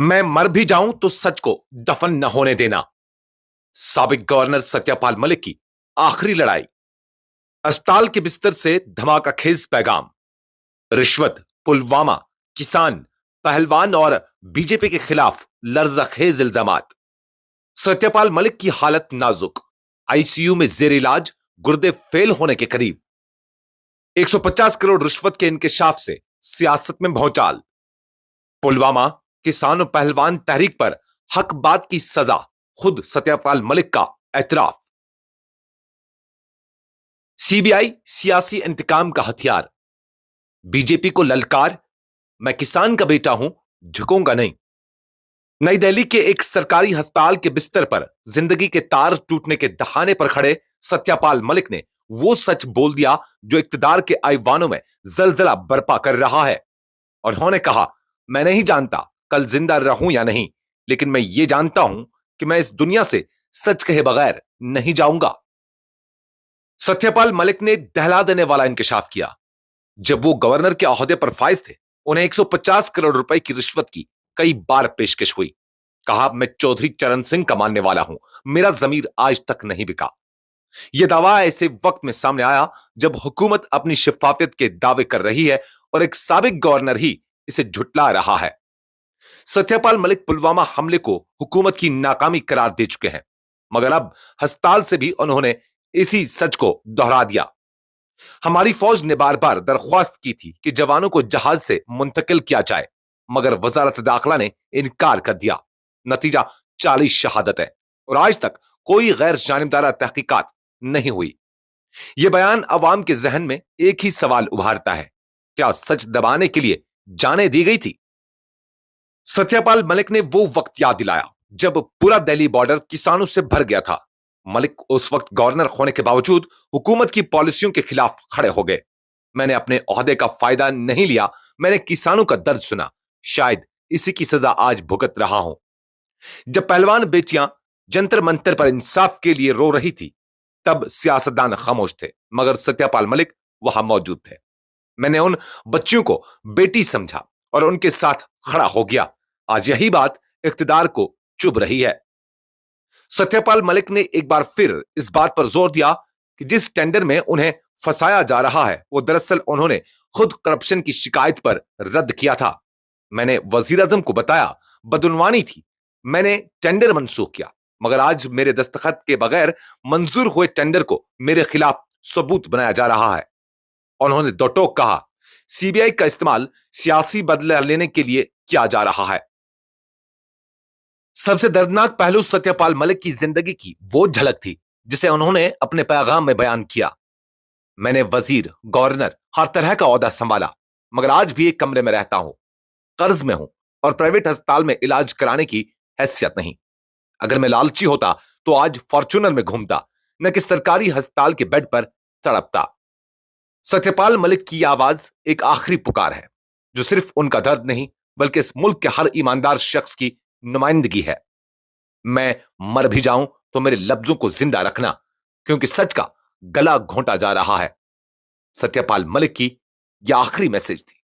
मैं मर भी जाऊं तो सच को दफन न होने देना। साबिक गवर्नर सत्यपाल मलिक की आखिरी लड़ाई। अस्पताल के बिस्तर से धमाका खेज पैगाम। रिश्वत, पुलवामा, किसान, पहलवान और बीजेपी के खिलाफ लर्ज़खेज इल्जामात। सत्यपाल मलिक की हालत नाजुक, आईसीयू में जेर इलाज, गुर्दे फेल होने के करीब। 150 करोड़ रिश्वत के इंकशाफ से सियासत में भौचाल। पुलवामा, किसान और पहलवान तहरीक पर हक बात की सजा, खुद सत्यपाल मलिक का एतराफ। सीबीआई सियासी इंतकाम का हथियार। बीजेपी को ललकार, मैं किसान का बेटा हूं, झुकूंगा नहीं। नई दिल्ली के एक सरकारी अस्पताल के बिस्तर पर जिंदगी के तार टूटने के दहाने पर खड़े सत्यपाल मलिक ने वो सच बोल दिया जो इक्तदार के आईवानों में जलजला बर्पा कर रहा है। और उन्होंने कहा, मैं नहीं जानता कल जिंदा रहूं या नहीं, लेकिन मैं ये जानता हूं कि मैं इस दुनिया से सच कहे बगैर नहीं जाऊंगा। सत्यपाल मलिक ने दहला देने वाला इंकशाफ किया। जब वो गवर्नर के ओहदे पर फाइज थे, उन्हें 150 करोड़ रुपए की रिश्वत की कई बार पेशकश हुई। कहा, मैं चौधरी चरण सिंह का मानने वाला हूं, मेरा जमीर आज तक नहीं बिका। यह दावा ऐसे वक्त में सामने आया जब हुकूमत अपनी शफाफियत के दावे कर रही है और एक साबिक गवर्नर ही इसे झुटला रहा है। सत्यपाल मलिक पुलवामा हमले को हुकूमत की नाकामी करार दे चुके हैं, मगर अब अस्पताल से भी उन्होंने इसी सच को दोहरा दिया। हमारी फौज ने बार बार दरख्वास्त की थी कि जवानों को जहाज से मुंतकिल किया जाए, मगर वजारत दाखिला ने इनकार कर दिया। नतीजा 40 शहादतें और आज तक कोई गैर जानिबदारा तहकीकात नहीं हुई। यह बयान अवाम के जहन में एक ही सवाल उभारता है, क्या सच दबाने के लिए जानें दी गई थी? सत्यपाल मलिक ने वो वक्त याद दिलाया जब पूरा दिल्ली बॉर्डर किसानों से भर गया था। मलिक उस वक्त गवर्नर होने के बावजूद हुकूमत की पॉलिसियों के खिलाफ खड़े हो गए। मैंने अपने ओहदे का फायदा नहीं लिया, मैंने किसानों का दर्द सुना, शायद इसी की सजा आज भुगत रहा हूं। जब पहलवान बेटियां जंतर मंतर पर इंसाफ के लिए रो रही थी, तब सियासतदान खामोश थे, मगर सत्यपाल मलिक वहां मौजूद थे। मैंने उन बच्चियों को बेटी समझा और उनके साथ खड़ा हो गया। आज यही बात इख्तिदार को चुभ रही है। सत्यपाल मलिक ने एक बार फिर इस बात पर जोर दिया कि जिस टेंडर में उन्हें फंसाया जा रहा है, वो दरअसल उन्होंने खुद करप्शन की शिकायत पर रद्द किया था। मैंने वजीर आजम को बताया, बदउनवानी थी, मैंने टेंडर मंसूख किया, मगर आज मेरे दस्तखत के बगैर मंजूर हुए टेंडर को मेरे खिलाफ सबूत बनाया जा रहा है। उन्होंने दो टोक कहा, सीबीआई का इस्तेमाल सियासी बदला लेने के लिए किया जा रहा है। सबसे दर्दनाक पहलू सत्यपाल मलिक की जिंदगी की वो झलक थी जिसे उन्होंने अपने पैगाम में बयान किया। मैंने वजीर, गवर्नर, हर तरह का ओहदा संभाला, मगर आज भी एक कमरे में रहता हूं, कर्ज में हूं और प्राइवेट अस्पताल में इलाज कराने की हैसियत नहीं। अगर मैं लालची होता तो आज फॉर्च्यूनर में घूमता, न कि सरकारी अस्पताल के बेड पर तड़पता। सत्यपाल मलिक की आवाज एक आखिरी पुकार है, जो सिर्फ उनका दर्द नहीं बल्कि इस मुल्क के हर ईमानदार शख्स की नुमाइंदगी है। मैं मर भी जाऊं तो मेरे लफ्जों को जिंदा रखना, क्योंकि सच का गला घोंटा जा रहा है। सत्यपाल मलिक की यह आखिरी मैसेज थी।